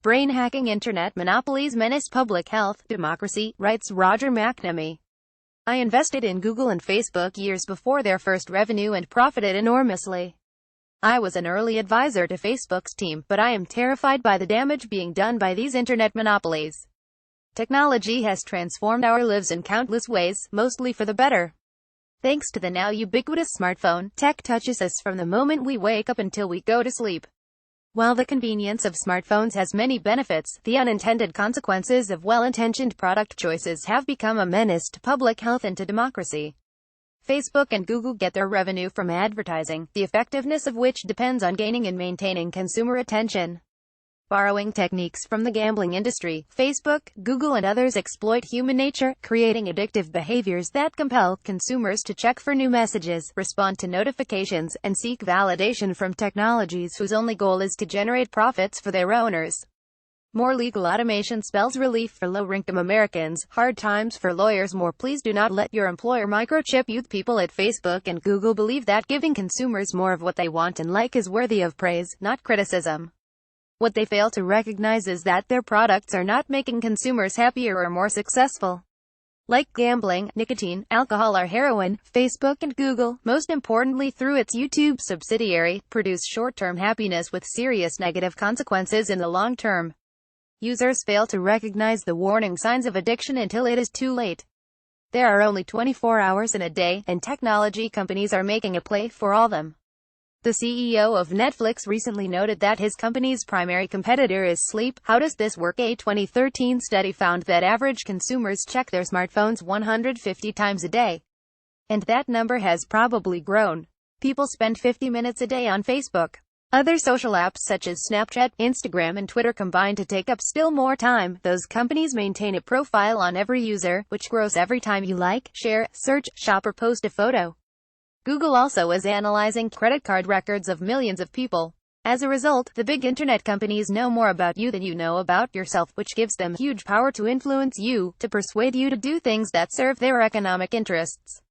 Brain-hacking internet monopolies menace public health, democracy, writes Roger McNamee. I invested in Google and Facebook years before their first revenue and profited enormously. I was an early advisor to Facebook's team, but I am terrified by the damage being done by these internet monopolies. Technology has transformed our lives in countless ways, mostly for the better. Thanks to the now ubiquitous smartphone, tech touches us from the moment we wake up until we go to sleep. While the convenience of smartphones has many benefits, the unintended consequences of well-intentioned product choices have become a menace to public health and to democracy. Facebook and Google get their revenue from advertising, the effectiveness of which depends on gaining and maintaining consumer attention. Borrowing techniques from the gambling industry, Facebook, Google and others exploit human nature, creating addictive behaviors that compel consumers to check for new messages, respond to notifications, and seek validation from technologies whose only goal is to generate profits for their owners. More legal automation spells relief for low-income Americans, hard times for lawyers. More please do not let your employer microchip youth. People at Facebook and Google believe that giving consumers more of what they want and like is worthy of praise, not criticism. What they fail to recognize is that their products are not making consumers happier or more successful. Like gambling, nicotine, alcohol or heroin, Facebook and Google, most importantly through its YouTube subsidiary, produce short-term happiness with serious negative consequences in the long term. Users fail to recognize the warning signs of addiction until it is too late. There are only 24 hours in a day, and technology companies are making a play for all them. The CEO of Netflix recently noted that his company's primary competitor is sleep. How does this work? A 2013 study found that average consumers check their smartphones 150 times a day. And that number has probably grown. People spend 50 minutes a day on Facebook. Other social apps such as Snapchat, Instagram and Twitter combine to take up still more time. Those companies maintain a profile on every user, which grows every time you like, share, search, shop or post a photo. Google also is analyzing credit card records of millions of people. As a result, the big internet companies know more about you than you know about yourself, which gives them huge power to influence you, to persuade you to do things that serve their economic interests.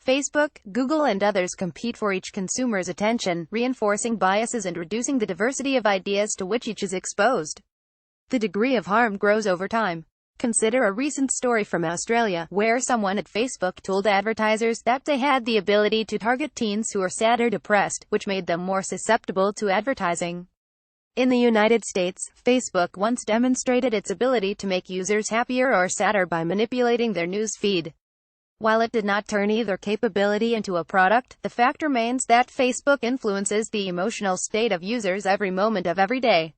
Facebook, Google and others compete for each consumer's attention, reinforcing biases and reducing the diversity of ideas to which each is exposed. The degree of harm grows over time. Consider a recent story from Australia, where someone at Facebook told advertisers that they had the ability to target teens who are sad or depressed, which made them more susceptible to advertising. In the United States, Facebook once demonstrated its ability to make users happier or sadder by manipulating their news feed. While it did not turn either capability into a product, the fact remains that Facebook influences the emotional state of users every moment of every day.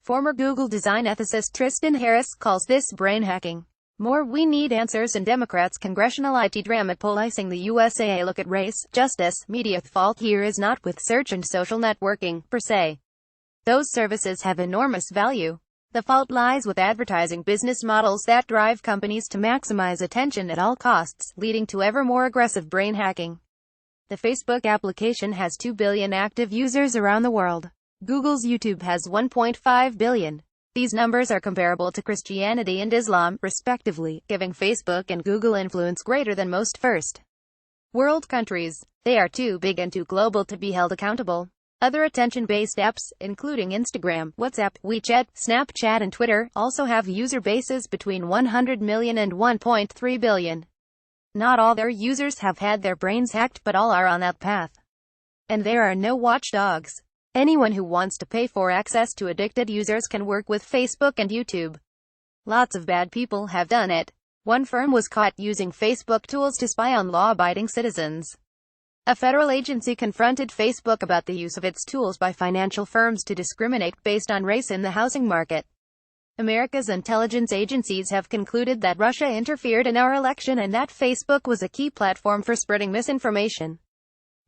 Former Google design ethicist Tristan Harris calls this brain hacking. More we need answers in Democrats' congressional IT drama policing the USA. Look at race, justice, media. The fault here is not with search and social networking, per se. Those services have enormous value. The fault lies with advertising business models that drive companies to maximize attention at all costs, leading to ever more aggressive brain hacking. The Facebook application has 2 billion active users around the world. Google's YouTube has 1.5 billion. These numbers are comparable to Christianity and Islam, respectively, giving Facebook and Google influence greater than most first world countries. They are too big and too global to be held accountable. Other attention-based apps, including Instagram, WhatsApp, WeChat, Snapchat and Twitter, also have user bases between 100 million and 1.3 billion. Not all their users have had their brains hacked, but all are on that path. And there are no watchdogs. Anyone who wants to pay for access to addicted users can work with Facebook and YouTube. Lots of bad people have done it. One firm was caught using Facebook tools to spy on law-abiding citizens. A federal agency confronted Facebook about the use of its tools by financial firms to discriminate based on race in the housing market. America's intelligence agencies have concluded that Russia interfered in our election and that Facebook was a key platform for spreading misinformation.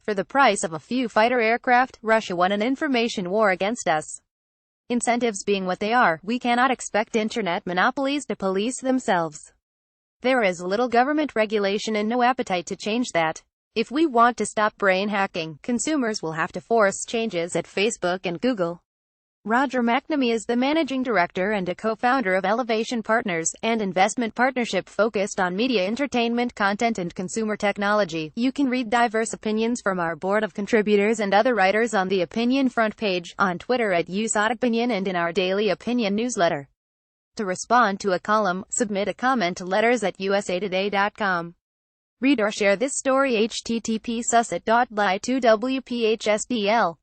For the price of a few fighter aircraft, Russia won an information war against us. Incentives being what they are, we cannot expect internet monopolies to police themselves. There is little government regulation and no appetite to change that. If we want to stop brain hacking, consumers will have to force changes at Facebook and Google. Roger McNamee is the managing director and a co-founder of Elevation Partners, an investment partnership focused on media, entertainment, content, and consumer technology. You can read diverse opinions from our board of contributors and other writers on the Opinion front page, on Twitter at @USOTopinion, and in our daily opinion newsletter. To respond to a column, submit a comment to letters@usatoday.com. Read or share this story http://susset.ly2wphsdl